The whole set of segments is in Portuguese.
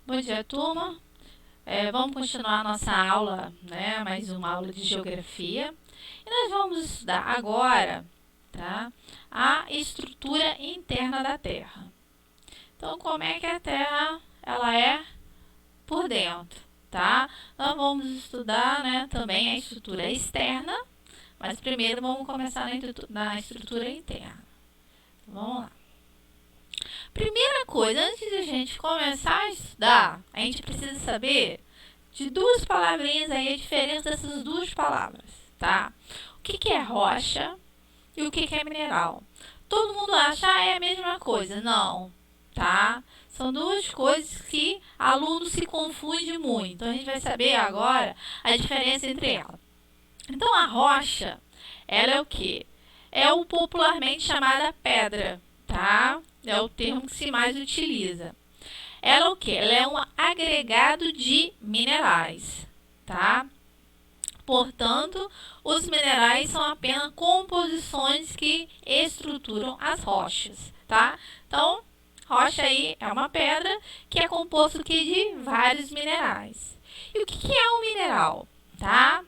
Bom dia, turma. Vamos continuar a nossa aula, né? Mais uma aula de geografia. E nós vamos estudar agora, tá? A estrutura interna da Terra. Então, como é que a Terra ela é por dentro, tá? Nós vamos estudar, né, também a estrutura externa, mas primeiro vamos começar na estrutura interna. Então, vamos lá. Primeira coisa, antes de a gente começar a estudar, a gente precisa saber de duas palavrinhas aí, a diferença dessas duas palavras, tá? O que é rocha e o que é mineral? Todo mundo acha, é a mesma coisa. Não, tá? São duas coisas que aluno se confunde muito. Então, a gente vai saber agora a diferença entre elas. Então, a rocha, ela é o quê? É o popularmente chamada pedra, tá? É o termo que se mais utiliza. Ela é o quê? Ela é um agregado de minerais, tá? Portanto, os minerais são apenas composições que estruturam as rochas, tá? Então, rocha aí é uma pedra que é composto aqui de vários minerais. E o que é um mineral, tá?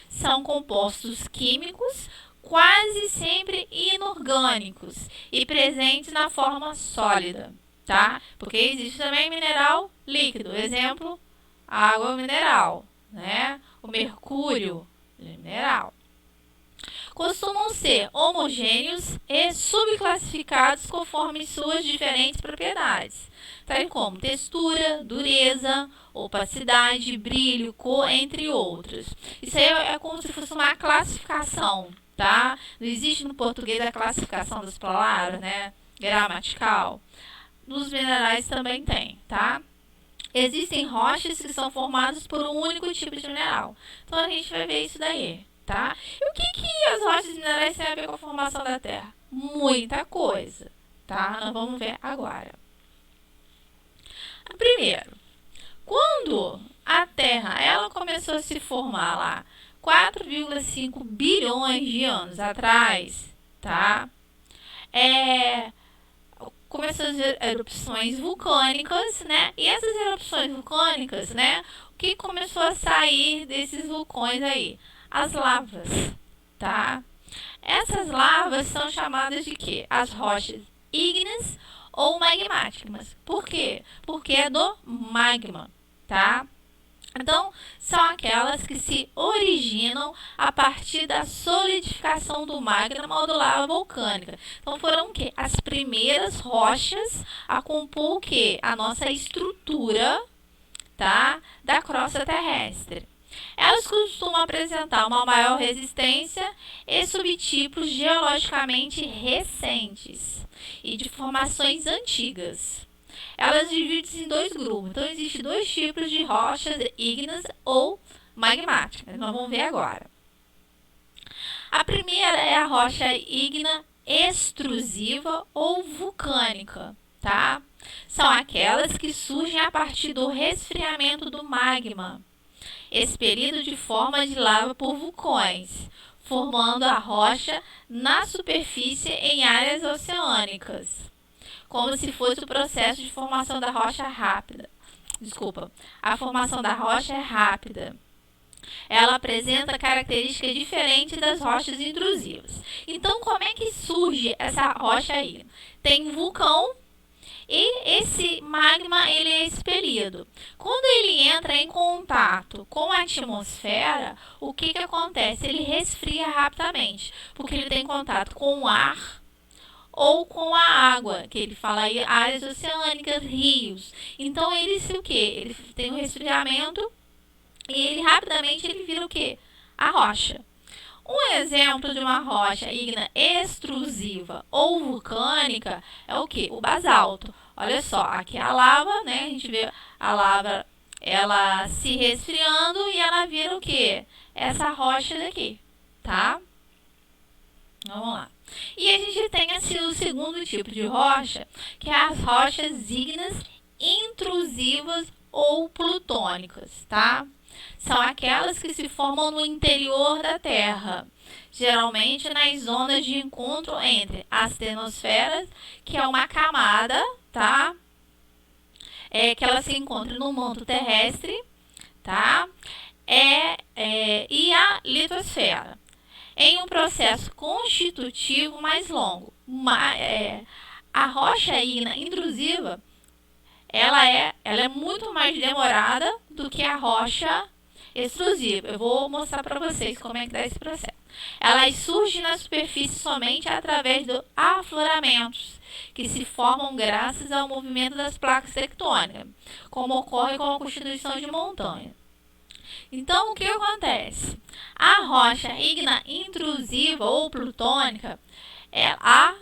São compostos químicos quase sempre inorgânicos e presentes na forma sólida, tá? Porque existe também mineral líquido, exemplo, água mineral, né? O mercúrio mineral. Costumam ser homogêneos e subclassificados conforme suas diferentes propriedades, tais como textura, dureza, opacidade, brilho, cor, entre outros. Isso aí é como se fosse uma classificação, tá? Não existe no português a classificação das palavras, né? Gramatical. Nos minerais também tem, tá? Existem rochas que são formadas por um único tipo de mineral. Então a gente vai ver isso daí, tá? E o que as rochas minerais têm a ver com a formação da Terra? Muita coisa, tá? Nós vamos ver agora. Primeiro, quando a Terra ela começou a se formar lá 4,5 bilhões de anos atrás, tá? Começou as erupções vulcânicas, né? E essas erupções vulcânicas, né? O que começou a sair desses vulcões aí? As lavas, tá? Essas lavas são chamadas de quê? As rochas ígneas ou magmáticas. Por quê? Porque é do magma, tá? Então, são aquelas que se originam a partir da solidificação do magma ou do lava volcânica. Então, foram o quê? As primeiras rochas a compor o quê? A nossa estrutura, tá? Da crosta terrestre. Elas costumam apresentar uma maior resistência e subtipos geologicamente recentes e de formações antigas. Elas dividem-se em dois grupos. Então, existem dois tipos de rochas ígneas ou magmáticas. Nós vamos ver agora. A primeira é a rocha ígnea extrusiva ou vulcânica, tá? São aquelas que surgem a partir do resfriamento do magma, expelido de forma de lava por vulcões, formando a rocha na superfície em áreas oceânicas, como se fosse o processo de formação da rocha rápida. A formação da rocha é rápida. Ela apresenta características diferentes das rochas intrusivas. Então, como é que surge essa rocha aí? Tem um vulcão e esse magma ele é expelido. Quando ele entra em contato com a atmosfera, o que acontece? Ele resfria rapidamente, porque ele tem contato com o ar ou com a água, que ele fala aí, áreas oceânicas, rios. Então, o quê? Ele tem um resfriamento e ele rapidamente ele vira o quê? A rocha. Um exemplo de uma rocha ígnea extrusiva ou vulcânica é o quê? O basalto. Olha só, aqui é a lava, né? A gente vê a lava, ela se resfriando e ela vira o quê? Essa rocha daqui, tá? Vamos lá. E a gente tem assim, o segundo tipo de rocha, que é as rochas ígneas intrusivas ou plutônicas, tá? São aquelas que se formam no interior da Terra, geralmente nas zonas de encontro entre as astenosferas, que é uma camada, tá? que ela se encontra no manto terrestre, tá? E a litosfera. Em um processo constitutivo mais longo. A rocha ígnea intrusiva, ela é muito mais demorada do que a rocha extrusiva. Eu vou mostrar para vocês como é que dá esse processo. Elas surgem na superfície somente através de afloramentos, que se formam graças ao movimento das placas tectônicas, como ocorre com a constituição de montanha. Então, o que acontece? A rocha ígnea intrusiva ou plutônica é a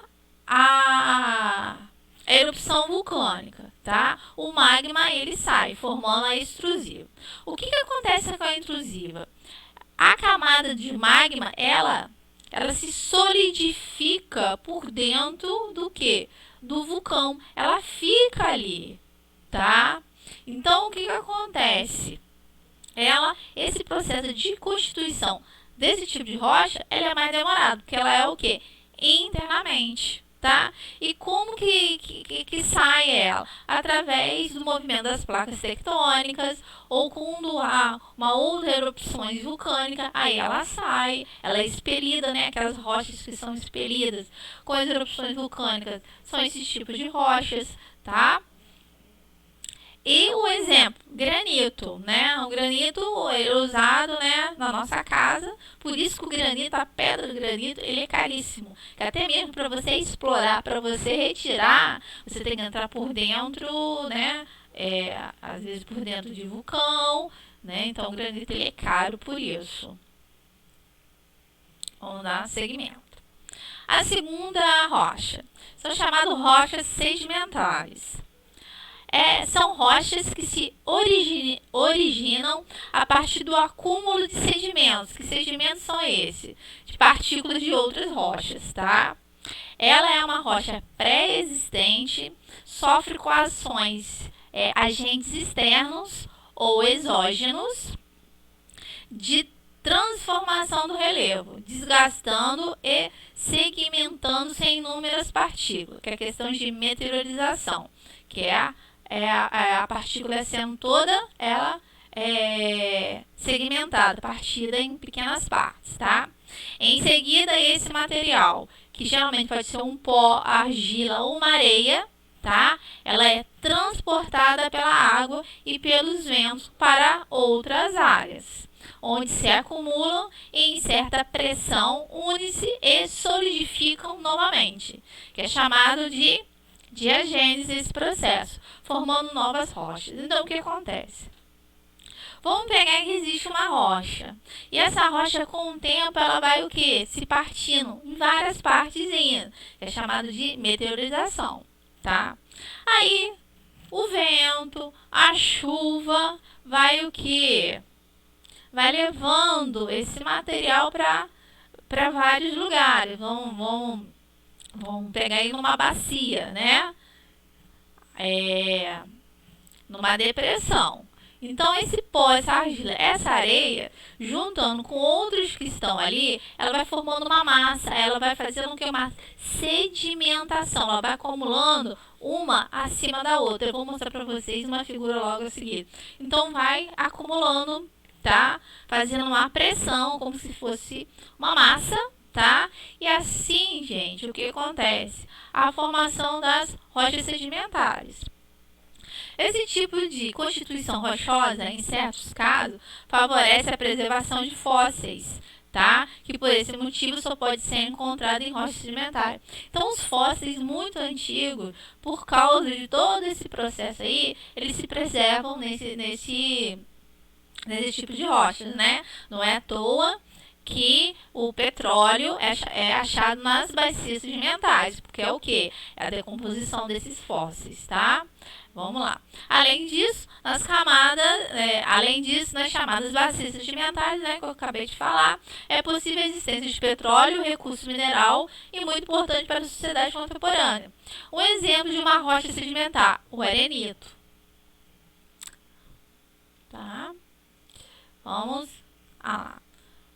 erupção vulcânica, tá? O magma, ele sai, formando a extrusiva. O que acontece com a intrusiva? A camada de magma, ela se solidifica por dentro do quê? Do vulcão. Ela fica ali, tá? Então, o que acontece? Esse processo de constituição desse tipo de rocha, ele é mais demorado, porque ela é o quê? Internamente, tá? E como que sai ela? Através do movimento das placas tectônicas, ou quando há uma outra erupção vulcânica, aí ela sai, ela é expelida, né? Aquelas rochas que são expelidas com as erupções vulcânicas, são esses tipos de rochas, tá? E o exemplo, granito, né? O granito é usado, né, na nossa casa. Por isso que o granito, a pedra do granito, ele é caríssimo. Até mesmo para você explorar, para você retirar, você tem que entrar por dentro, né? Às vezes por dentro de vulcão, né? Então o granito ele é caro por isso. Vamos dar seguimento. A segunda rocha são chamadas rochas sedimentares. São rochas que se originam a partir do acúmulo de sedimentos. Que sedimentos são esses? De partículas de outras rochas, tá? Ela é uma rocha pré-existente, sofre com ações, agentes externos ou exógenos de transformação do relevo, desgastando e segmentando-se em inúmeras partículas, que é a questão de meteorização, que é a partícula sendo toda ela segmentada, partida em pequenas partes, tá? Em seguida, esse material, que geralmente pode ser um pó, argila ou uma areia, tá? Ela é transportada pela água e pelos ventos para outras áreas, onde se acumulam e em certa pressão unem-se e solidificam novamente, que é chamado de diagênese esse processo, formando novas rochas. Então, o que acontece? Vamos pegar que existe uma rocha. E essa rocha, com o tempo, ela vai o quê? Se partindo em várias partezinhas. É chamado de meteorização, tá? Aí, o vento, a chuva, vai o quê? Vai levando esse material para vários lugares. Vamos pegar aí numa bacia, né? Numa depressão. Então, esse pó, essa argila, essa areia, juntando com outros que estão ali, ela vai formando uma massa, ela vai fazendo uma sedimentação, ela vai acumulando uma acima da outra. Eu vou mostrar para vocês uma figura logo a seguir. Então, vai acumulando, tá? Fazendo uma pressão, como se fosse uma massa, tá? E assim, gente, o que acontece? A formação das rochas sedimentares. Esse tipo de constituição rochosa, em certos casos, favorece a preservação de fósseis, tá? Que por esse motivo só pode ser encontrado em rochas sedimentares. Então, os fósseis muito antigos, por causa de todo esse processo aí, eles se preservam nesse tipo de rochas, né? Não é à toa que o petróleo é achado nas bacias sedimentares, porque é o que? É a decomposição desses fósseis, tá? Vamos lá. Além disso, nas chamadas bacias sedimentares, né, que eu acabei de falar, é possível a existência de petróleo, recurso mineral e muito importante para a sociedade contemporânea. Um exemplo de uma rocha sedimentar, o arenito. Tá? Vamos lá.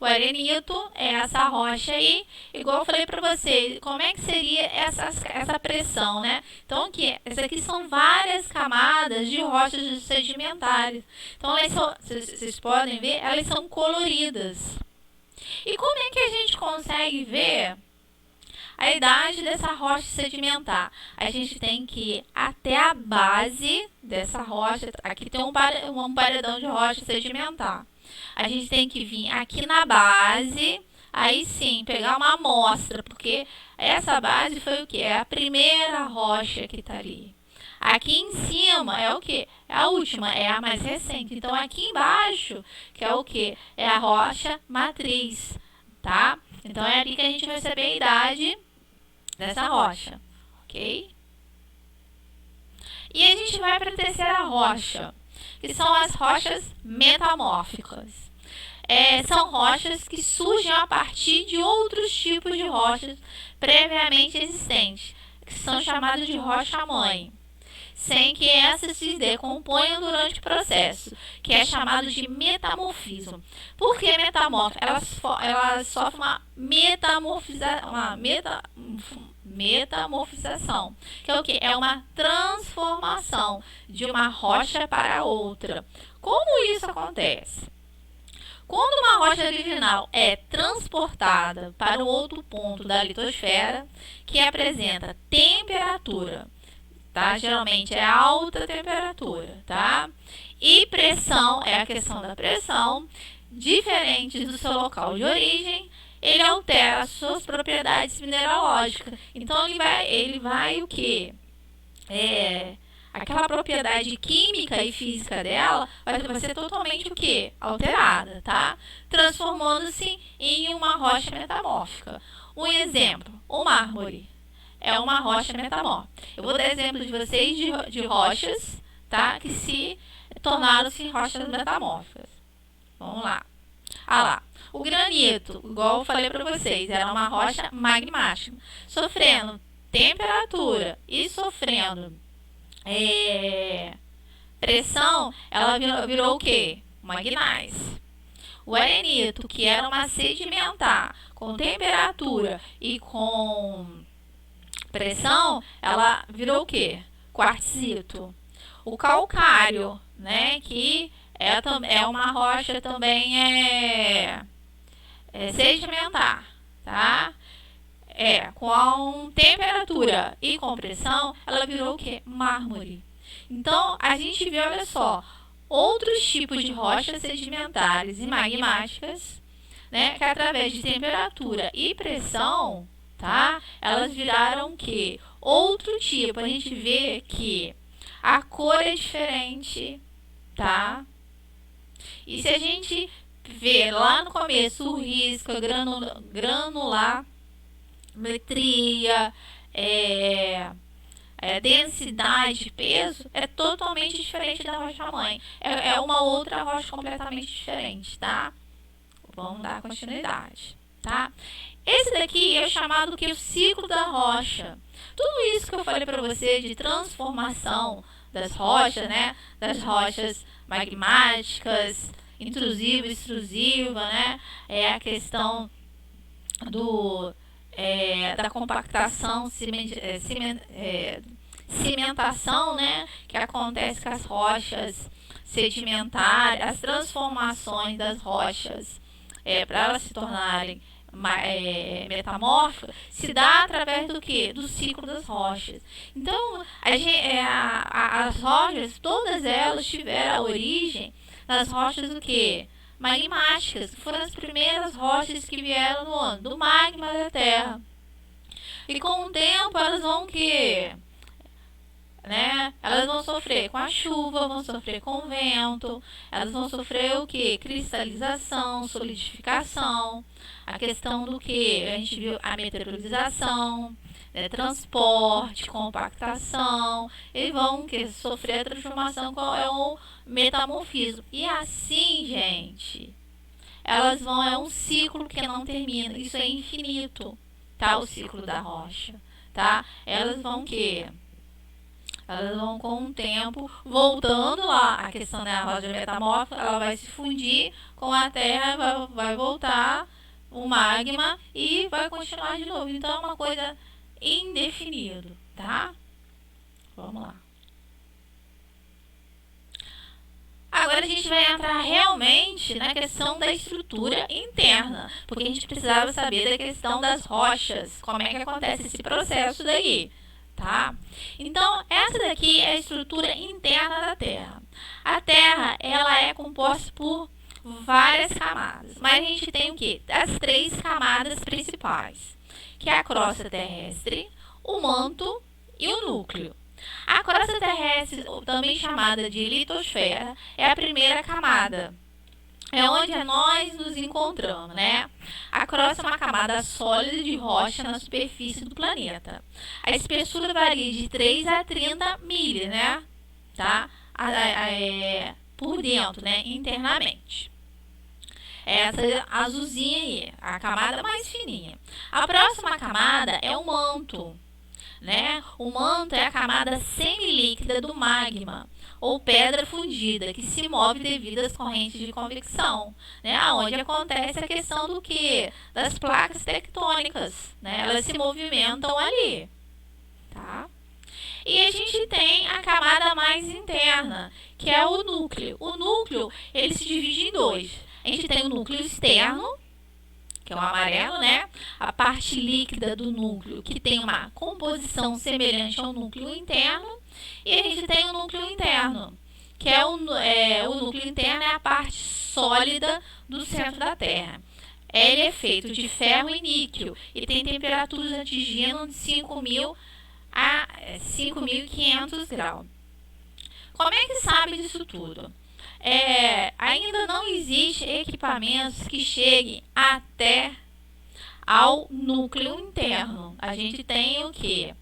O arenito é essa rocha aí, igual eu falei para você, como é que seria essa pressão, né? Então, aqui, essas aqui são várias camadas de rochas sedimentares. Então, vocês podem ver, elas são coloridas. E como é que a gente consegue ver a idade dessa rocha sedimentar? A gente tem que ir até a base dessa rocha. Aqui tem um paredão de rocha sedimentar. A gente tem que vir aqui na base, aí sim, pegar uma amostra, porque essa base foi o que? É a primeira rocha que está ali. Aqui em cima é o que? É a última, é a mais recente. Então, aqui embaixo, que é o que? É a rocha matriz, tá? Então, é ali que a gente vai saber a idade dessa rocha, ok? E a gente vai para a terceira rocha, que são as rochas metamórficas. São rochas que surgem a partir de outros tipos de rochas previamente existentes, que são chamadas de rocha-mãe, sem que essas se decomponham durante o processo, que é chamado de metamorfismo. Por que metamorfo? Ela sofre uma metamorfização, que é o que? É uma transformação de uma rocha para outra. Como isso acontece? Quando uma rocha original é transportada para um outro ponto da litosfera, que apresenta temperatura, tá? Geralmente é alta temperatura, tá? E pressão, é a questão da pressão, diferente do seu local de origem, ele altera as suas propriedades mineralógicas. Então ele vai o quê? Aquela propriedade química e física dela vai ser totalmente o quê? Alterada, tá? Transformando-se em uma rocha metamórfica. Um exemplo, o mármore é uma rocha metamórfica. Eu vou dar exemplo de vocês de rochas, tá? Que se tornaram-se rochas metamórficas. Vamos lá. Lá. O granito, igual eu falei para vocês, era uma rocha magmática. Sofrendo temperatura e sofrendo pressão, ela virou o quê? Uma gneiss. O arenito, que era uma sedimentar, com temperatura e com pressão, ela virou o quê? Quartzito. O calcário, né, que é uma rocha também sedimentar, tá? Com temperatura e compressão, ela virou o quê? Mármore. Então, a gente vê, olha só, outros tipos de rochas sedimentares e magmáticas, né, que através de temperatura e pressão, tá? Elas viraram o quê? Outro tipo. A gente vê que a cor é diferente, tá? E se a gente vê lá no começo o risco, granular, metria, densidade, peso, é totalmente diferente da rocha-mãe. É uma outra rocha completamente diferente, tá? Vamos dar continuidade, tá? Esse daqui é chamado que o ciclo da rocha. Tudo isso que eu falei para você de transformação das rochas, né? Das rochas magmáticas, intrusiva, extrusiva, né? É a questão da compactação, cimentação, né, que acontece com as rochas sedimentares, as transformações das rochas para elas se tornarem metamórficas, se dá através do que? Do ciclo das rochas. Então, as rochas, todas elas tiveram a origem das rochas do que? Magmáticas, que foram as primeiras rochas que vieram do magma da Terra. E com o tempo elas vão né? Elas vão sofrer com a chuva, vão sofrer com o vento, elas vão sofrer o que? Cristalização, solidificação, a questão do que? A gente viu a meteorização, transporte, compactação, e vão sofrer a transformação, qual é o metamorfismo. E assim, gente, elas vão, é um ciclo que não termina, isso é infinito, tá? O ciclo da rocha, tá? Elas vão Elas vão com o tempo voltando lá, a questão da rocha metamórfica, ela vai se fundir com a Terra, vai voltar o magma e vai continuar de novo. Então é uma coisa indefinida, tá? Vamos lá. Agora a gente vai entrar realmente na questão da estrutura interna, porque a gente precisava saber da questão das rochas, como é que acontece esse processo daí, tá? Então, essa daqui é a estrutura interna da Terra. A Terra, ela é composta por várias camadas, mas a gente tem o quê? As 3 camadas principais, que é a crosta terrestre, o manto e o núcleo. A crosta terrestre, também chamada de litosfera, é a primeira camada. É onde nós nos encontramos, né? A crosta é uma camada sólida de rocha na superfície do planeta. A espessura varia de 3 a 30 milhas, né? Tá? Por dentro, né? Internamente. Essa azulzinha aí, a camada mais fininha. A próxima camada é o manto. Né? O manto é a camada semilíquida do magma, ou pedra fundida, que se move devido às correntes de convecção, né? Onde acontece a questão do que? Das placas tectônicas, né? Elas se movimentam ali, tá? E a gente tem a camada mais interna, que é o núcleo. O núcleo, ele se divide em 2. A gente tem o núcleo externo, que é o amarelo, né? A parte líquida do núcleo, que tem uma composição semelhante ao núcleo interno. E a gente tem o núcleo interno, que é o núcleo interno é a parte sólida do centro da Terra. Ele é feito de ferro e níquel e tem temperaturas atingindo de 5.000 a 5.500 graus. Como é que sabe disso tudo? Ainda não existe equipamentos que cheguem até ao núcleo interno. A gente tem o que?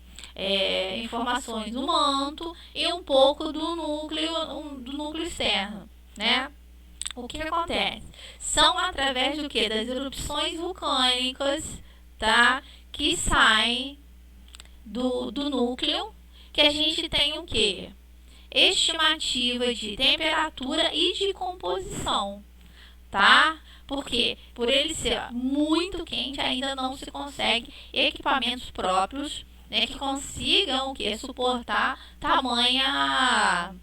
Informações do manto e um pouco do núcleo externo, né? O que acontece? São através do que? Das erupções vulcânicas, tá? Que saem do núcleo, que a gente tem o que? Estimativa de temperatura e de composição, tá? Porque por ele ser muito quente, ainda não se consegue equipamentos próprios, né, que consigam suportar tamanha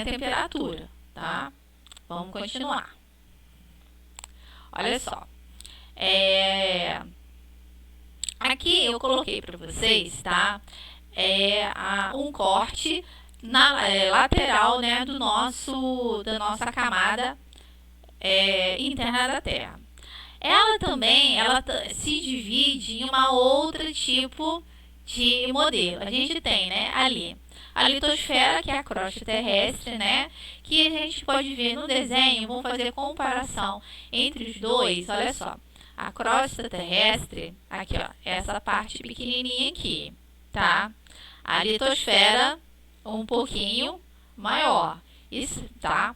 temperatura, tá? Vamos continuar. Olha só. Aqui eu coloquei para vocês, tá? Um corte na lateral, né, da nossa camada interna da Terra. Ela também se divide em uma outra tipo de modelo. A gente tem, né, ali a litosfera, que é a crosta terrestre, né, que a gente pode ver no desenho. Vamos fazer comparação entre os dois. Olha só, a crosta terrestre, aqui ó, essa parte pequenininha aqui, tá? A litosfera um pouquinho maior, isso, tá?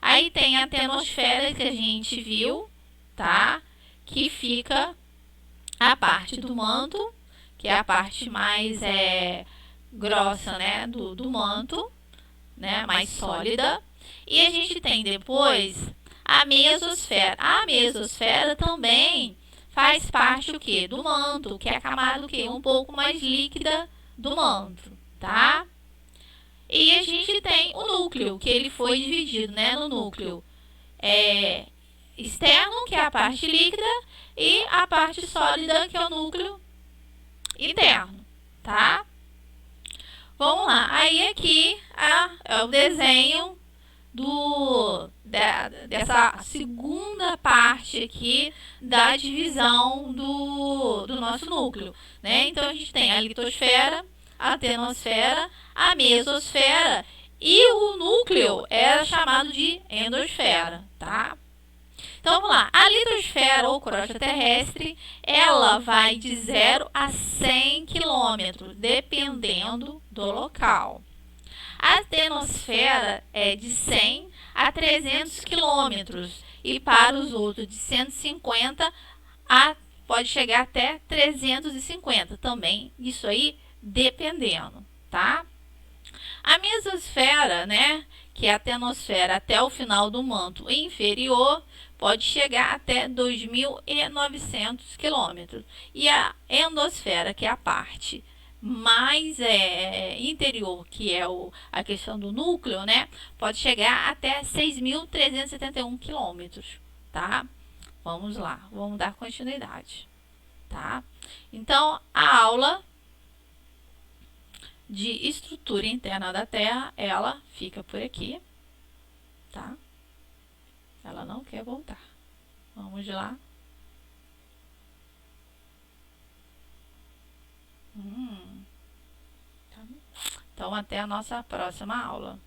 Aí tem a tenosfera que a gente viu, tá? Que fica a parte do manto, que é a parte mais grossa, né? Do manto, né? Mais sólida. E a gente tem depois a mesosfera. A mesosfera também faz parte o quê? Do manto, que é a camada o quê? Um pouco mais líquida do manto, tá? E a gente tem o núcleo, que ele foi dividido, né, no núcleo externo, que é a parte líquida, e a parte sólida, que é o núcleo interno, tá? Vamos lá. Aí aqui é o desenho dessa segunda parte aqui da divisão do nosso núcleo, né? Então a gente tem a litosfera, a tenosfera, a mesosfera e o núcleo é chamado de endosfera, tá? Então vamos lá. A litosfera ou crosta terrestre, ela vai de 0 a 100 km, dependendo do local. A tenosfera é de 100 a 300 km e para os outros de 150 pode chegar até 350 também, isso aí dependendo, tá? A mesosfera, né, que é a tenosfera até o final do manto inferior, pode chegar até 2.900 quilômetros. E a endosfera, que é a parte mais interior, que é a questão do núcleo, né, pode chegar até 6.371 quilômetros, tá? Vamos lá, vamos dar continuidade, tá? Então, a aula de estrutura interna da Terra, ela fica por aqui, tá? Ela não quer voltar. Vamos lá. Tá. Então, até a nossa próxima aula.